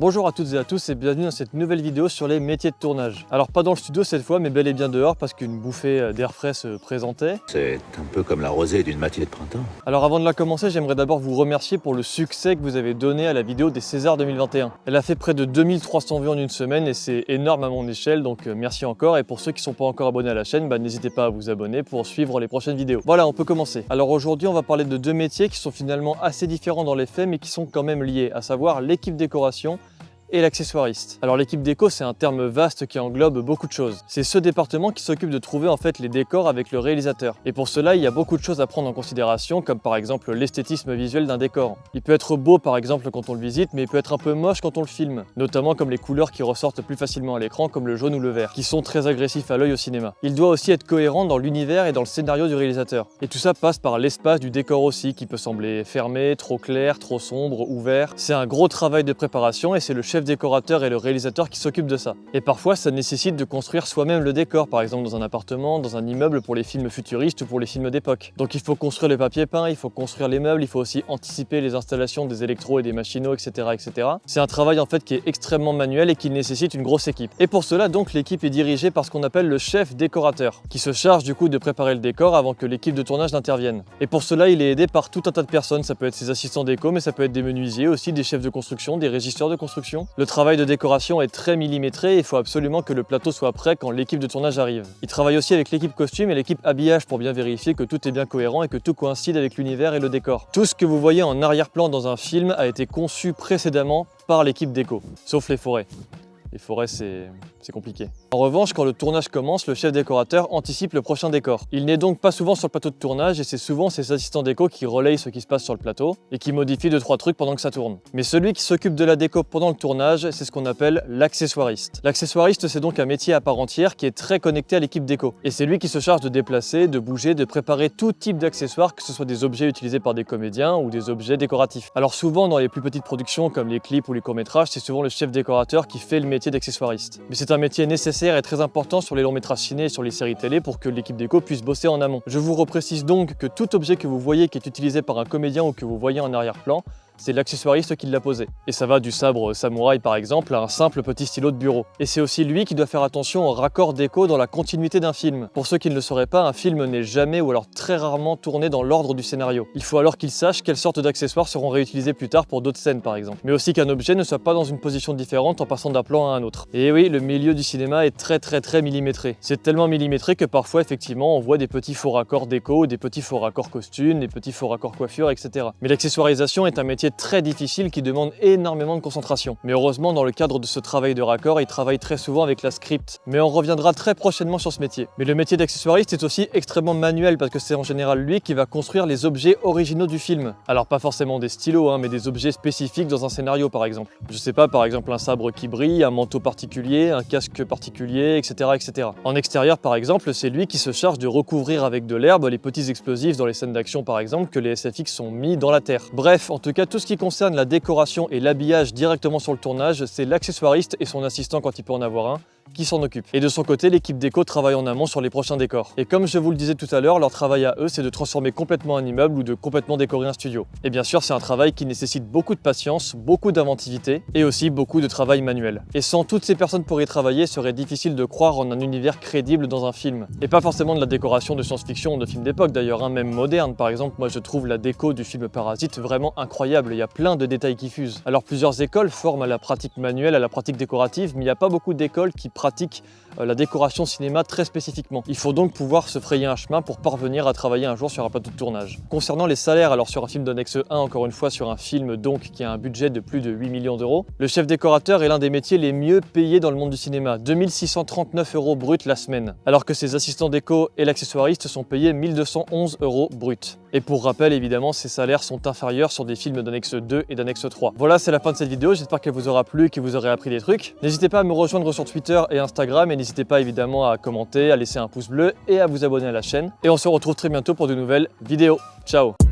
Bonjour à toutes et à tous et bienvenue dans cette nouvelle vidéo sur les métiers de tournage. Alors pas dans le studio cette fois mais bel et bien dehors parce qu'une bouffée d'air frais se présentait. C'est un peu comme la rosée d'une matinée de printemps. Alors avant de la commencer, j'aimerais d'abord vous remercier pour le succès que vous avez donné à la vidéo des Césars 2021. Elle a fait près de 2300 vues en une semaine et c'est énorme à mon échelle, donc merci encore. Et pour ceux qui ne sont pas encore abonnés à la chaîne, n'hésitez pas à vous abonner pour suivre les prochaines vidéos. Voilà, on peut commencer. Alors aujourd'hui on va parler de deux métiers qui sont finalement assez différents dans les faits mais qui sont quand même liés, à savoir l'équipe décoration et l'accessoiriste. Alors l'équipe déco, c'est un terme vaste qui englobe beaucoup de choses. C'est ce département qui s'occupe de trouver en fait les décors avec le réalisateur. Et pour cela, il y a beaucoup de choses à prendre en considération, comme par exemple l'esthétisme visuel d'un décor. Il peut être beau par exemple quand on le visite, mais il peut être un peu moche quand on le filme. Notamment comme les couleurs qui ressortent plus facilement à l'écran, comme le jaune ou le vert, qui sont très agressifs à l'œil au cinéma. Il doit aussi être cohérent dans l'univers et dans le scénario du réalisateur. Et tout ça passe par l'espace du décor aussi, qui peut sembler fermé, trop clair, trop sombre, ouvert. C'est un gros travail de préparation et c'est le chef décorateur et le réalisateur qui s'occupent de ça. Et parfois ça nécessite de construire soi-même le décor, par exemple dans un appartement, dans un immeuble pour les films futuristes ou pour les films d'époque. Donc il faut construire le papier peint, il faut construire les meubles, il faut aussi anticiper les installations des électros et des machinaux, etc. etc. C'est un travail en fait qui est extrêmement manuel et qui nécessite une grosse équipe. Et pour cela donc l'équipe est dirigée par ce qu'on appelle le chef décorateur, qui se charge du coup de préparer le décor avant que l'équipe de tournage n'intervienne. Et pour cela il est aidé par tout un tas de personnes, ça peut être ses assistants déco, mais ça peut être des menuisiers aussi, des chefs de construction, des régisseurs de construction. Le travail de décoration est très millimétré et il faut absolument que le plateau soit prêt quand l'équipe de tournage arrive. Il travaille aussi avec l'équipe costume et l'équipe habillage pour bien vérifier que tout est bien cohérent et que tout coïncide avec l'univers et le décor. Tout ce que vous voyez en arrière-plan dans un film a été conçu précédemment par l'équipe déco, sauf les forêts. Les forêts, c'est compliqué. En revanche, quand le tournage commence, le chef décorateur anticipe le prochain décor. Il n'est donc pas souvent sur le plateau de tournage et c'est souvent ses assistants déco qui relayent ce qui se passe sur le plateau et qui modifient 2-3 trucs pendant que ça tourne. Mais celui qui s'occupe de la déco pendant le tournage, c'est ce qu'on appelle l'accessoiriste. L'accessoiriste, c'est donc un métier à part entière qui est très connecté à l'équipe déco. Et c'est lui qui se charge de déplacer, de bouger, de préparer tout type d'accessoires, que ce soit des objets utilisés par des comédiens ou des objets décoratifs. Alors souvent, dans les plus petites productions comme les clips ou les courts-métrages, c'est souvent le chef décorateur qui fait le métier d'accessoiriste. Mais c'est un métier nécessaire et très important sur les longs métrages ciné et sur les séries télé pour que l'équipe déco puisse bosser en amont. Je vous reprécise donc que tout objet que vous voyez qui est utilisé par un comédien ou que vous voyez en arrière-plan, c'est l'accessoiriste qui l'a posé. Et ça va du sabre samouraï par exemple à un simple petit stylo de bureau. Et c'est aussi lui qui doit faire attention au raccord déco dans la continuité d'un film. Pour ceux qui ne le sauraient pas, un film n'est jamais ou alors très rarement tourné dans l'ordre du scénario. Il faut alors qu'il sache quelles sortes d'accessoires seront réutilisés plus tard pour d'autres scènes par exemple. Mais aussi qu'un objet ne soit pas dans une position différente en passant d'un plan à un autre. Et oui, le milieu du cinéma est très millimétré. C'est tellement millimétré que parfois effectivement on voit des petits faux raccords déco, des petits faux raccords costumes, des petits faux raccords coiffure, etc. Mais l'accessoirisation est un métier très difficile qui demande énormément de concentration. Mais heureusement, dans le cadre de ce travail de raccord, il travaille très souvent avec la script. Mais on reviendra très prochainement sur ce métier. Mais le métier d'accessoiriste est aussi extrêmement manuel parce que c'est en général lui qui va construire les objets originaux du film. Alors pas forcément des stylos, mais des objets spécifiques dans un scénario par exemple. Je sais pas, par exemple un sabre qui brille, un manteau particulier, un casque particulier, etc. etc. En extérieur par exemple, c'est lui qui se charge de recouvrir avec de l'herbe les petits explosifs dans les scènes d'action par exemple que les SFX sont mis dans la terre. Bref, en tout cas tout ce qui concerne la décoration et l'habillage directement sur le tournage, c'est l'accessoiriste et son assistant quand il peut en avoir un qui s'en occupe. Et de son côté, l'équipe déco travaille en amont sur les prochains décors. Et comme je vous le disais tout à l'heure, leur travail à eux, c'est de transformer complètement un immeuble ou de complètement décorer un studio. Et bien sûr, c'est un travail qui nécessite beaucoup de patience, beaucoup d'inventivité et aussi beaucoup de travail manuel. Et sans toutes ces personnes pour y travailler, il serait difficile de croire en un univers crédible dans un film. Et pas forcément de la décoration de science-fiction ou de films d'époque d'ailleurs, même moderne. Par exemple, moi je trouve la déco du film Parasite vraiment incroyable, il y a plein de détails qui fusent. Alors plusieurs écoles forment à la pratique manuelle, à la pratique décorative, mais il n'y a pas beaucoup d'écoles qui pratiquent la décoration cinéma très spécifiquement. Il faut donc pouvoir se frayer un chemin pour parvenir à travailler un jour sur un plateau de tournage. Concernant les salaires, alors sur un film d'annexe 1, encore une fois sur un film donc qui a un budget de plus de 8 millions d'euros, le chef décorateur est l'un des métiers les mieux payés dans le monde du cinéma, 2639 € brut la semaine, alors que ses assistants déco et l'accessoiriste sont payés 1211 € brut. Et pour rappel, évidemment, ces salaires sont inférieurs sur des films d'annexe 2 et d'annexe 3. Voilà, c'est la fin de cette vidéo, j'espère qu'elle vous aura plu, que vous aurez appris des trucs. N'hésitez pas à me rejoindre sur Twitter et Instagram et n'hésitez pas évidemment à commenter, à laisser un pouce bleu et à vous abonner à la chaîne. Et on se retrouve très bientôt pour de nouvelles vidéos. Ciao!